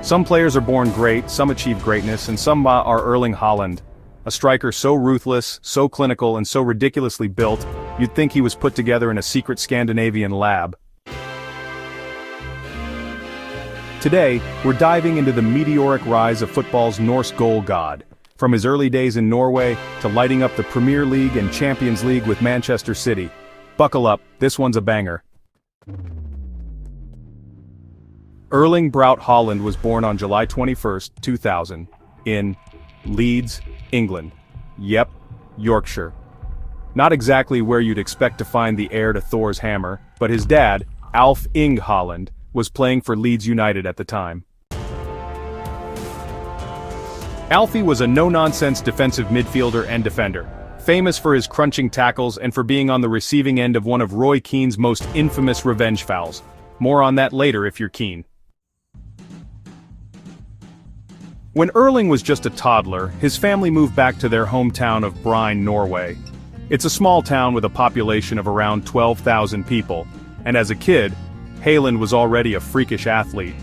Some players are born great, some achieve greatness, and some are Erling Haaland. A striker so ruthless, so clinical, and so ridiculously built, you'd think he was put together in a secret Scandinavian lab. Today, we're diving into the meteoric rise of football's Norse goal god. From his early days in Norway, to lighting up the Premier League and Champions League with Manchester City. Buckle up, this one's a banger. Erling Braut Haaland was born on July 21, 2000, in Leeds, England. Yep, Yorkshire. Not exactly where you'd expect to find the heir to Thor's hammer, but his dad, Alf Inge Haaland, was playing for Leeds United at the time. Alfie was a no-nonsense defensive midfielder and defender, famous for his crunching tackles and for being on the receiving end of one of Roy Keane's most infamous revenge fouls. More on that later if you're keen. When Erling was just a toddler, his family moved back to their hometown of Bryne, Norway. It's a small town with a population of around 12,000 people, and as a kid, Haaland was already a freakish athlete.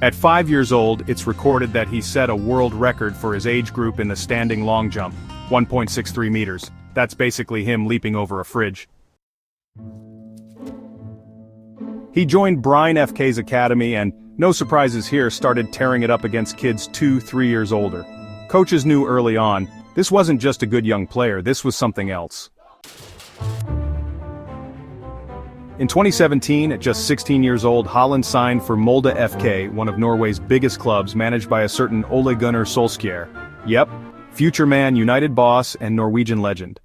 At 5 years old, it's recorded that he set a world record for his age group in the standing long jump, 1.63 meters. That's basically him leaping over a fridge. He joined Bryne FK's academy and, no surprises here, started tearing it up against kids 2-3 years older. Coaches knew early on, this wasn't just a good young player, this was something else. In 2017, at just 16 years old, Haaland signed for Molde FK, one of Norway's biggest clubs managed by a certain Ole Gunnar Solskjaer. Yep, future Man United boss and Norwegian legend.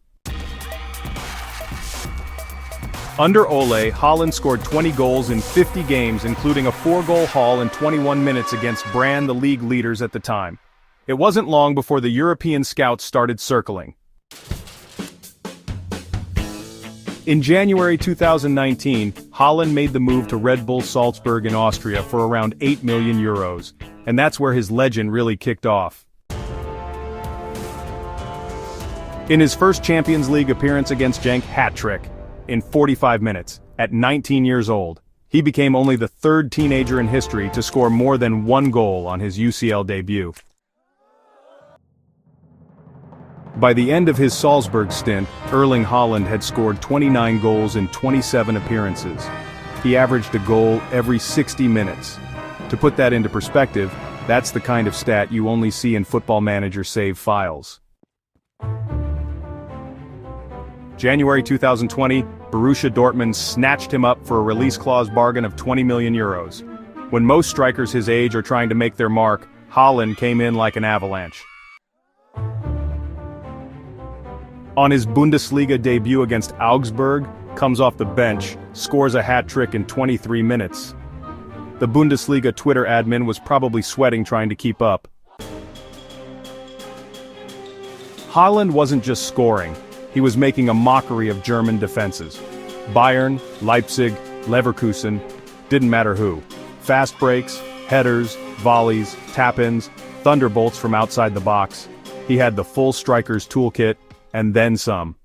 Under Ole, Haaland scored 20 goals in 50 games, including a 4-goal haul in 21 minutes against Brann, the league leaders at the time. It wasn't long before the European scouts started circling. In January 2019, Haaland made the move to Red Bull Salzburg in Austria for around €8 million, and that's where his legend really kicked off. In his first Champions League appearance against Genk, hat-trick in 45 minutes, at 19 years old. He became only the third teenager in history to score more than one goal on his UCL debut. By the end of his Salzburg stint, Erling Haaland had scored 29 goals in 27 appearances. He averaged a goal every 60 minutes. To put that into perspective, that's the kind of stat you only see in Football Manager save files. January 2020, Borussia Dortmund snatched him up for a release clause bargain of €20 million. When most strikers his age are trying to make their mark, Haaland came in like an avalanche. On his Bundesliga debut against Augsburg, comes off the bench, scores a hat-trick in 23 minutes. The Bundesliga Twitter admin was probably sweating trying to keep up. Haaland wasn't just scoring, he was making a mockery of German defenses. Bayern, Leipzig, Leverkusen, didn't matter who. Fast breaks, headers, volleys, tap-ins, thunderbolts from outside the box. He had the full striker's toolkit, and then some.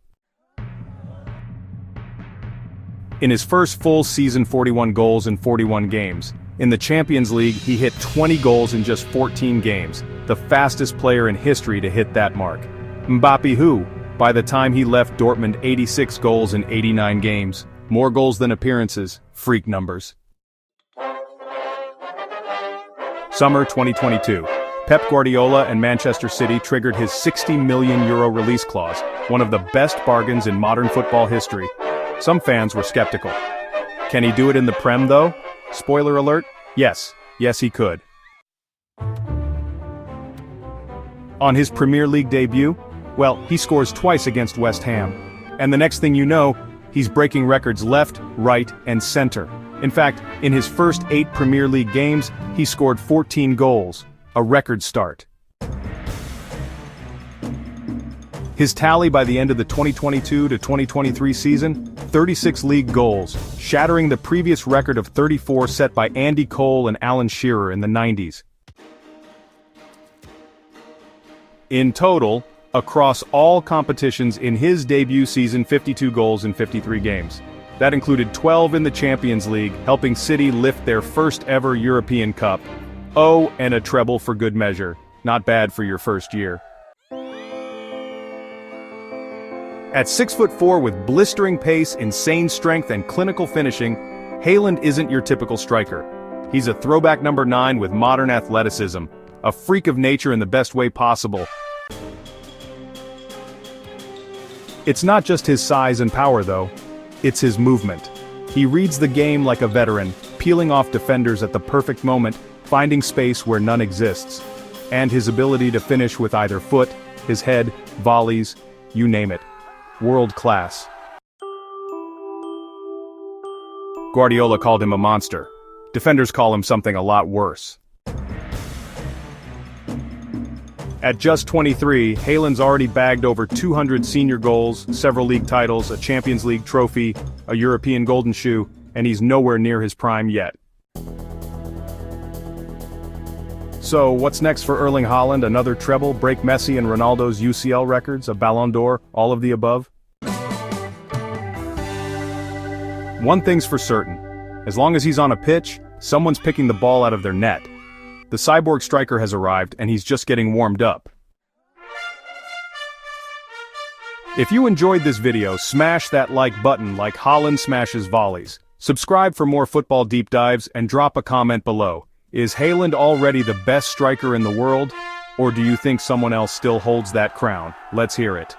In his first full season, 41 goals in 41 games. In the Champions League, he hit 20 goals in just 14 games, the fastest player in history to hit that mark. Mbappé who, by the time he left Dortmund, 86 goals in 89 games. More goals than appearances, freak numbers. Summer 2022. Pep Guardiola and Manchester City triggered his €60 million release clause, one of the best bargains in modern football history. Some fans were skeptical. Can he do it in the Prem though? Spoiler alert, yes he could. On his Premier League debut, well, he scores twice against West Ham. And the next thing you know, he's breaking records left, right, and center. In fact, in his first 8 Premier League games, he scored 14 goals. A record start. His tally by the end of the 2022 to 2023 season, 36 league goals, shattering the previous record of 34 set by Andy Cole and Alan Shearer in the 90s. In total, across all competitions in his debut season, 52 goals in 53 games. That included 12 in the Champions League, helping City lift their first ever European Cup. Oh, and a treble for good measure. Not bad for your first year. At 6'4" with blistering pace, insane strength and clinical finishing, Haaland isn't your typical striker. He's a throwback number 9 with modern athleticism, a freak of nature in the best way possible. It's not just his size and power though, it's his movement. He reads the game like a veteran, peeling off defenders at the perfect moment, finding space where none exists. And his ability to finish with either foot, his head, volleys, you name it. World class. Guardiola called him a monster. Defenders call him something a lot worse. At just 23, Haaland's already bagged over 200 senior goals, several league titles, a Champions League trophy, a European golden shoe, and he's nowhere near his prime yet. So, what's next for Erling Haaland? Another treble, break Messi and Ronaldo's UCL records, a Ballon d'Or, all of the above? One thing's for certain. As long as he's on a pitch, someone's picking the ball out of their net. The Cyborg Striker has arrived and he's just getting warmed up. If you enjoyed this video, smash that like button like Haaland smashes volleys. Subscribe for more football deep dives and drop a comment below. Is Haaland already the best striker in the world? Or do you think someone else still holds that crown? Let's hear it.